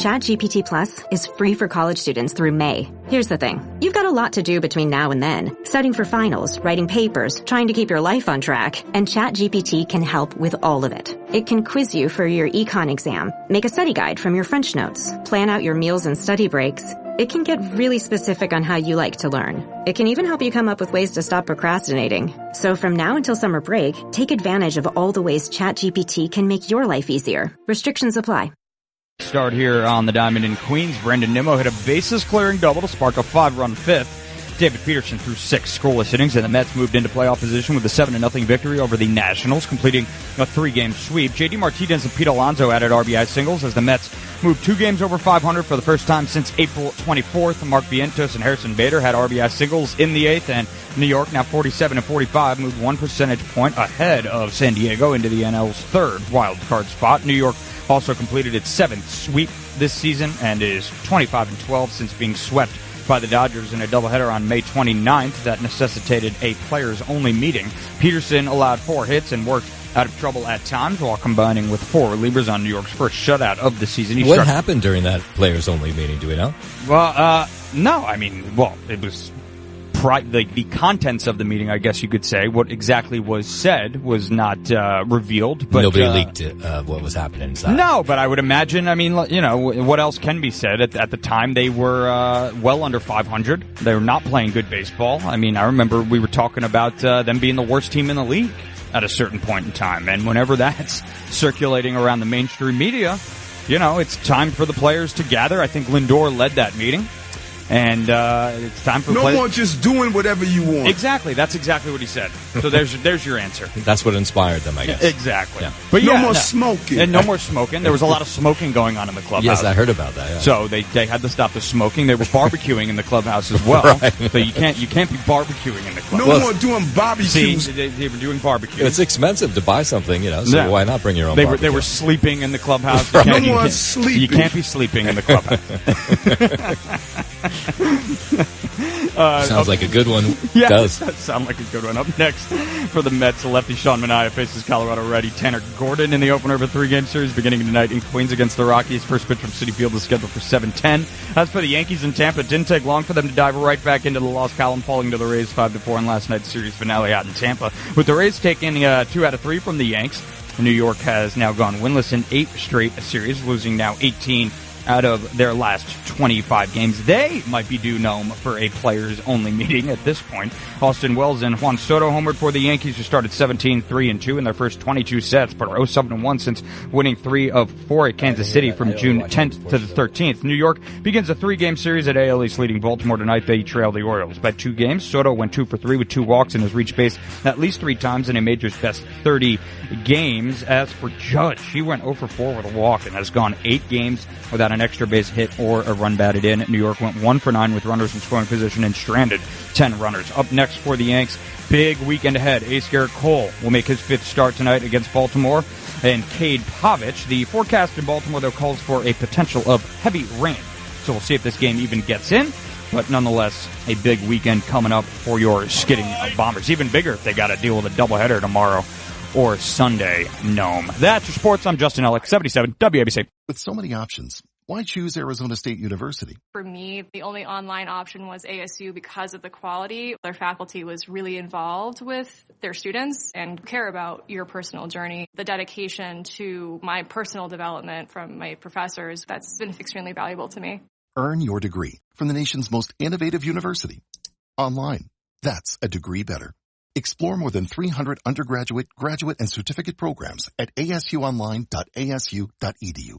ChatGPT Plus is free for college students through May. Here's the thing. You've got a lot to do between now and then. Studying for finals, writing papers, trying to keep your life on track, and ChatGPT can help with all of it. It can quiz you for your econ exam, make a study guide from your French notes, plan out your meals and study breaks. It can get really specific on how you like to learn. It can even help you come up with ways to stop procrastinating. So from now until summer break, take advantage of all the ways ChatGPT can make your life easier. Restrictions apply. Start here on the diamond in Queens. Brendan Nimmo hit a bases-clearing double to spark a 5-run fifth. David Peterson threw 6 scoreless innings, and the Mets moved into playoff position with a 7-0 victory over the Nationals, completing a 3-game sweep. J.D. Martinez and Pete Alonso added RBI singles as the Mets moved 2 games over 500 for the first time since April 24th. Mark Vientos and Harrison Bader had RBI singles in the 8th, and New York, now 47-45, moved 1 percentage point ahead of San Diego into the NL's 3rd wild card spot. New York also completed its 7th sweep this season and is 25-12 since being swept by the Dodgers in a doubleheader on May 29th that necessitated a players-only meeting. Peterson allowed 4 hits and worked out of trouble at times while combining with 4 relievers on New York's first shutout of the season. What happened during that players-only meeting? Do we know? Well, no. I mean, it was the contents of the meeting, I guess you could say. What exactly was said was not revealed. But nobody leaked what was happening inside. No, but I would imagine, what else can be said? At the time, they were well under 500. They were not playing good baseball. I mean, I remember we were talking about them being the worst team in the league at a certain point in time. And whenever that's circulating around the mainstream media, it's time for the players to gather. I think Lindor led that meeting. And it's time for no more just doing whatever you want. Exactly. That's exactly what he said. So there's your answer. That's what inspired them, I guess. Exactly. Yeah. But no more smoking. And no more smoking. There was a lot of smoking going on in the clubhouse. Yes, I heard about that. Yeah. So they had to stop the smoking. They were barbecuing in the clubhouse as well. Right. So you can't be barbecuing in the clubhouse. No more doing barbecues. See, they were doing barbecue. It's expensive to buy something, so why not bring your own barbecue? They were sleeping in the clubhouse. Right. No more sleeping. You can't be sleeping in the clubhouse. Sounds like a good one. Yeah, does sound like a good one. Up next for the Mets, lefty Sean Manaea faces Colorado righty Tanner Gordon in the opener of a 3-game series beginning tonight in Queens against the Rockies. First pitch from Citi Field is scheduled for 7:10. As for the Yankees in Tampa, it didn't take long for them to dive right back into the lost column, falling to the Rays 5-4 in last night's series finale out in Tampa. With the Rays taking 2 out of 3 from the Yanks, New York has now gone winless in 8 straight series, losing now 18 out of their last 25 games. They might be due Nome for a players-only meeting at this point. Austin Wells and Juan Soto homered for the Yankees, who started 17-3-2 in their first 22 sets, but are 0-7-1 since winning 3 of 4 at Kansas City from June 10th to the 13th. New York begins a 3-game series at AL East, leading Baltimore tonight. They trail the Orioles by 2 games. Soto went 2 for 3 with 2 walks and has reached base at least 3 times in a major's best 30 games. As for Judge, he went 0 for 4 with a walk and has gone 8 games without an extra base hit or a run batted in. New York went 1 for 9 with runners in scoring position and stranded 10 runners. Up next for the Yanks, big weekend ahead. Ace Garrett Cole will make his 5th start tonight against Baltimore. And Cade Pavich. The forecast in Baltimore, though, calls for a potential of heavy rain. So we'll see if this game even gets in. But nonetheless, a big weekend coming up for your skidding Bombers. Even bigger if they got to deal with a doubleheader tomorrow or Sunday, Nome. That's your sports. I'm Justin Ellick, 77 WABC. With so many options, why choose Arizona State University? For me, the only online option was ASU because of the quality. Their faculty was really involved with their students and care about your personal journey. The dedication to my personal development from my professors, that's been extremely valuable to me. Earn your degree from the nation's most innovative university. Online. That's a degree better. Explore more than 300 undergraduate, graduate, and certificate programs at asuonline.asu.edu.